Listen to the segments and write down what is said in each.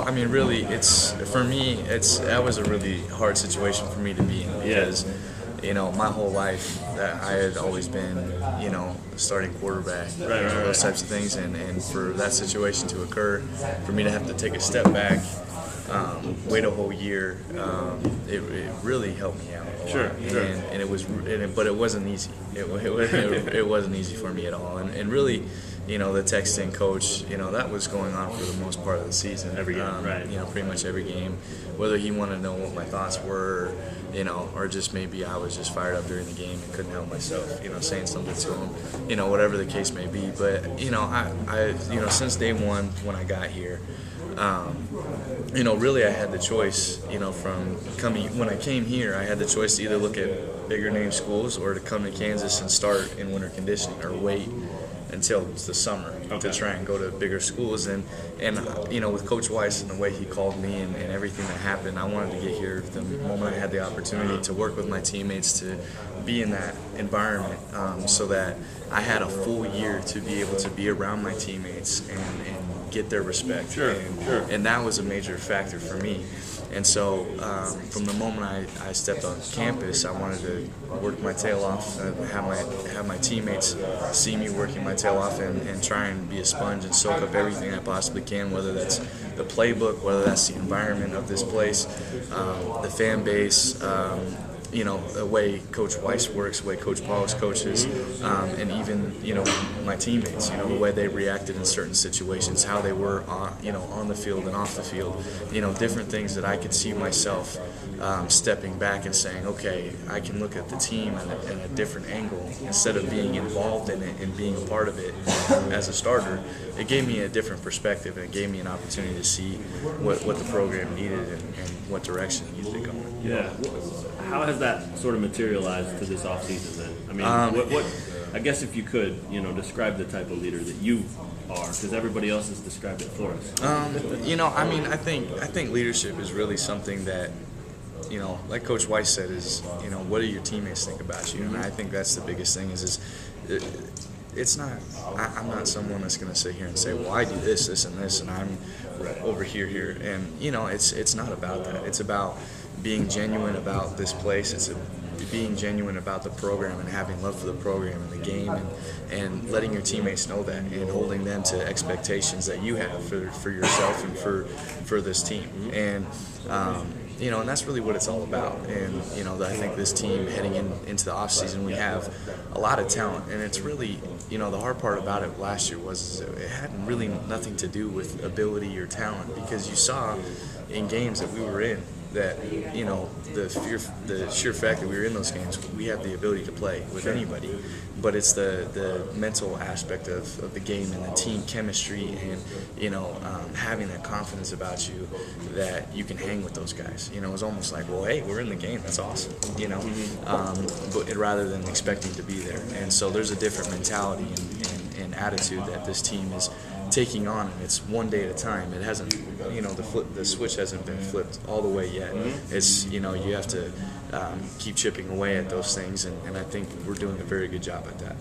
I mean, really, for me, that was a really hard situation for me to be in because, my whole life that I had always been, starting quarterback, those types of things, and for that situation to occur, for me to have to take a step back, wait a whole year, it really helped me out a lot. Sure. And it was, but it wasn't easy. It wasn't easy for me at all, and really. The texting coach, that was going on for the most part of the season. Every game, right. Pretty much every game. Whether he wanted to know what my thoughts were, or just maybe I was just fired up during the game and couldn't help myself, saying something to him, whatever the case may be. But, I since day one when I got here, really I had the choice, when I came here, I had the choice to either look at bigger name schools or to come to Kansas and start in winter conditioning or wait until the summer to try and go to bigger schools. And with Coach Weiss and the way he called me and everything that happened, I wanted to get here the moment I had the opportunity to work with my teammates, to be in that environment, so that I had a full year to be able to be around my teammates and get their respect. Sure. And that was a major factor for me. And so from the moment I stepped on campus, I wanted to work my tail off, have my teammates see me working my tail off and try and be a sponge and soak up everything I possibly can, whether that's the playbook, whether that's the environment of this place, the fan base, the way Coach Weiss works, the way Coach Paulus coaches, and even, my teammates, the way they reacted in certain situations, how they were on the field and off the field, different things that I could see myself stepping back and saying, okay, I can look at the team in a different angle instead of being involved in it and being a part of it as a starter. It gave me a different perspective, and it gave me an opportunity to see what the program needed and what direction it needed to go in. Yeah. How has that sort of materialized to this offseason then? I mean, what I guess if you could, describe the type of leader that you are, because everybody else has described it for us. I think leadership is really something that, like Coach Weiss said, is, what do your teammates think about you? And I think that's the biggest thing it's not, I'm not someone that's going to sit here and say, well, I do this, and this, and I'm over here. And, it's not about that. It's about being genuine about this place. It's being genuine about the program and having love for the program and the game, and letting your teammates know that and holding them to expectations that you have for yourself and for this team. And and that's really what it's all about. And I think this team heading into the off season, we have a lot of talent, and it's really the hard part about it last year was it had really nothing to do with ability or talent, because you saw in games that we were in that the sheer fact that we were in those games, we have the ability to play with anybody, but it's the mental aspect of the game and the team chemistry and having that confidence about you that you can hang with those guys. It's almost like, well, hey, we're in the game, that's awesome, but rather than expecting to be there. And so there's a different mentality and attitude that this team is taking on, and it's one day at a time. It hasn't, the switch hasn't been flipped all the way yet. It's, you have to keep chipping away at those things, and I think we're doing a very good job at that.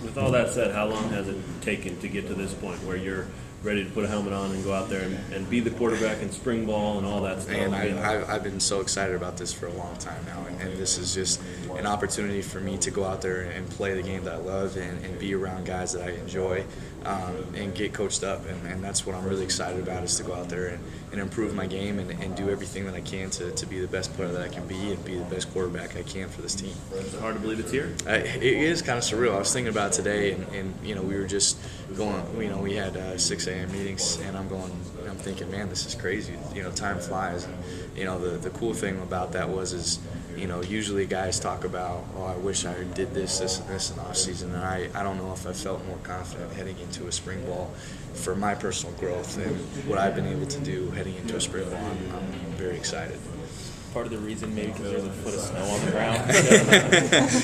With all that said, how long has it taken to get to this point where you're ready to put a helmet on and go out there and be the quarterback in spring ball and all that stuff? And I've been so excited about this for a long time now, and this is just an opportunity for me to go out there and play the game that I love and be around guys that I enjoy, and get coached up, and that's what I'm really excited about, is to go out there and improve my game and do everything that I can to be the best player that I can be and be the best quarterback I can for this team. Is it hard to believe it's here? It is kind of surreal. I was thinking about it today, and we were just going, we had 6 a.m. meetings, and I'm thinking, man, this is crazy. Time flies. And, the cool thing about that is usually guys talk about, oh, I wish I did this, and this in the off season, and I don't know if I felt more confident heading into a spring ball for my personal growth and what I've been able to do heading into a spring ball. I'm very excited. Part of the reason maybe because there's a foot of snow on the ground.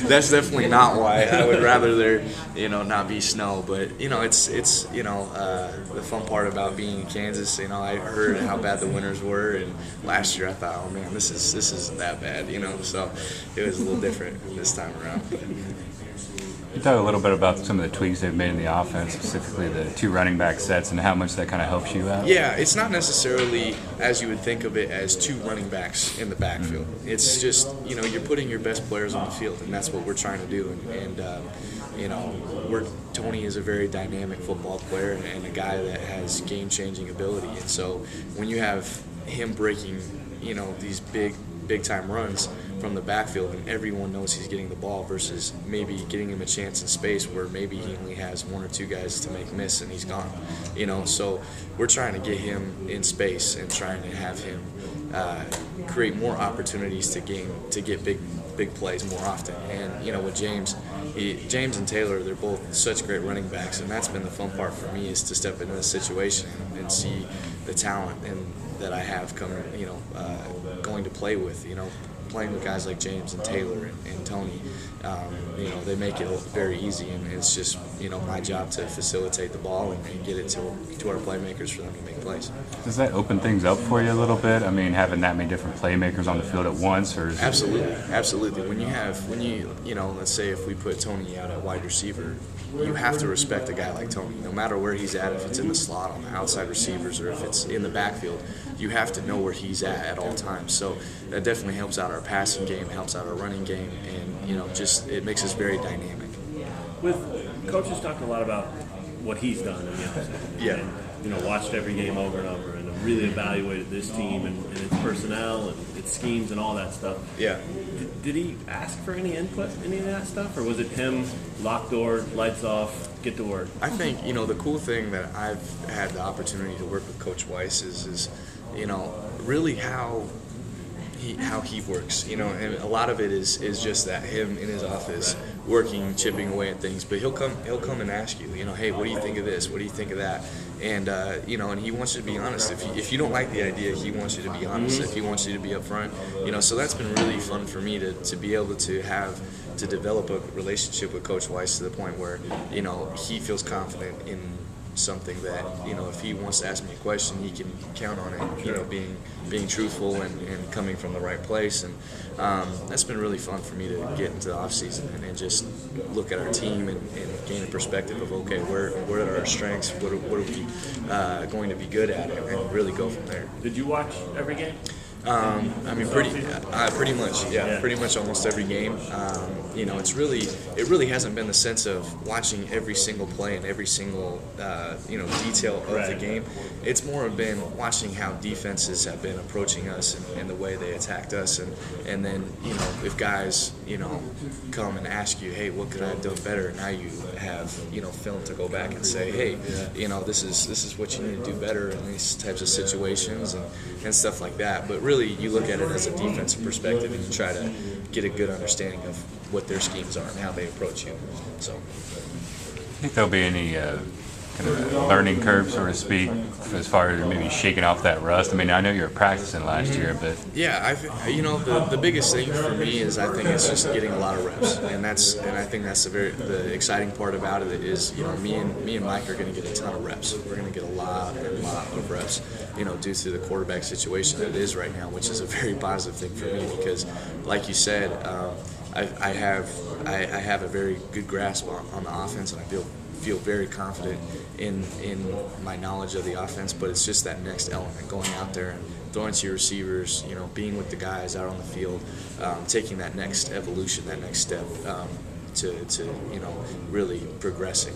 That's definitely not why. I would rather there, not be snow. But it's the fun part about being in Kansas. I heard how bad the winters were, and last year I thought, oh man, this isn't that bad. So it was a little different this time around. You talk a little bit about some of the tweaks they've made in the offense, specifically the 2 running back sets, and how much that kind of helps you out. Yeah, it's not necessarily as you would think of it as 2 running backs in the backfield. It's just, you're putting your best players on the field, and that's what we're trying to do. Tony is a very dynamic football player and a guy that has game-changing ability. And so when you have him breaking, these big time runs from the backfield and everyone knows he's getting the ball versus maybe getting him a chance in space where maybe he only has 1 or 2 guys to make miss and he's gone. So we're trying to get him in space and trying to have him create more opportunities to get big plays more often. And with James and Taylor, they're both such great running backs, and that's been the fun part for me, is to step into this situation and see the talent that I have going to play with. Playing with guys like James and Taylor and Tony, they make it very easy, and it's just my job to facilitate the ball and get it to our playmakers for them to make plays. Does that open things up for you a little bit? I mean, having that many different playmakers on the field at once, or is Absolutely. When you let's say if we put Tony out at wide receiver, you have to respect a guy like Tony, no matter where he's at. If it's in the slot on the outside receivers or if it's in the backfield, you have to know where he's at all times. So that definitely helps out our passing game, helps out our running game, and it makes us very dynamic. With coaches talking a lot about what he's done in the offseason. Yeah. And, watched every game over and over and really evaluated this team and its personnel and its schemes and all that stuff. Yeah. Did he ask for any input, any of that stuff, or was it him, locked door, lights off, get to work? I think, the cool thing that I've had the opportunity to work with Coach Weiss is really how he works, and a lot of it is just that him in his office working, chipping away at things. But he'll come and ask you, hey, what do you think of this? What do you think of that? And and he wants you to be honest. If you don't like the idea, he wants you to be honest. If he wants you to be upfront, so that's been really fun for me to be able to develop a relationship with Coach Weiss to the point where he feels confident in something that if he wants to ask me a question, he can count on it. Being truthful and coming from the right place, and that's been really fun for me to get into the off season and just look at our team and gain a perspective of what are our strengths, what are we going to be good at, and really go from there. Did you watch every game? Pretty much, yeah. Pretty much almost every game. It really hasn't been the sense of watching every single play and every single detail of the game. It's more been watching how defenses have been approaching us and the way they attacked us, and then if guys come and ask you, hey, what could I have done better? Now you have film to go back and say, hey, this is what you need to do better in these types of situations and stuff like that. But really, you look at it as a defensive perspective and you try to get a good understanding of what their schemes are and how they approach you. So, think there'll be any kind of learning curve, so to speak, as far as maybe shaking off that rust? I mean, I know you were practicing last year, but yeah, the biggest thing for me is I think it's just getting a lot of reps, and I think that's the exciting part about it is me and Mike are going to get a ton of reps. We're going to get a lot of reps, due to the quarterback situation that it is right now, which is a very positive thing for me because, like you said, I have a very good grasp on the offense, and I feel very confident in my knowledge of the offense, but it's just that next element, going out there and throwing to your receivers, being with the guys out on the field, taking that next evolution, that next step to really progressing.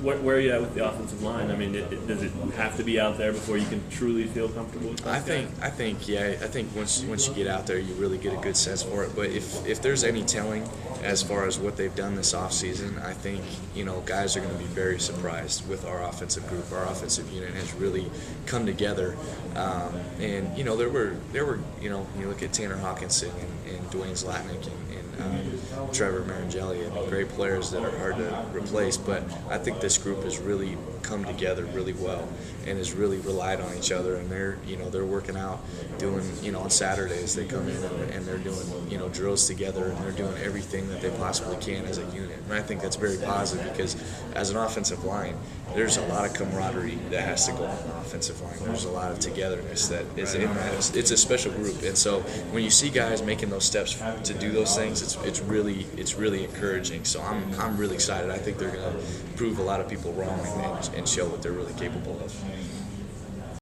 Where are you at with the offensive line? I mean, does it have to be out there before you can truly feel comfortable with that? I think once you get out there, you really get a good sense for it. But if there's any telling as far as what they've done this offseason, I think guys are going to be very surprised with our offensive group. Our offensive unit has really come together, and there were you look at Tanner Hawkinson and Dwayne Zlatnick and Trevor Marangelli. I mean, great players that are hard to replace, but I think this group has really come together really well and has really relied on each other, and they're working out, doing on Saturdays they come in and they're doing drills together, and they're doing everything that they possibly can as a unit, and I think that's very positive because as an offensive line, there's a lot of camaraderie that has to go on the offensive line. There's a lot of togetherness that is in that. It's a special group, and so when you see guys making those steps to do those things, it's really encouraging. So I'm really excited. I think they're going to prove a lot of people wrong and show what they're really capable of.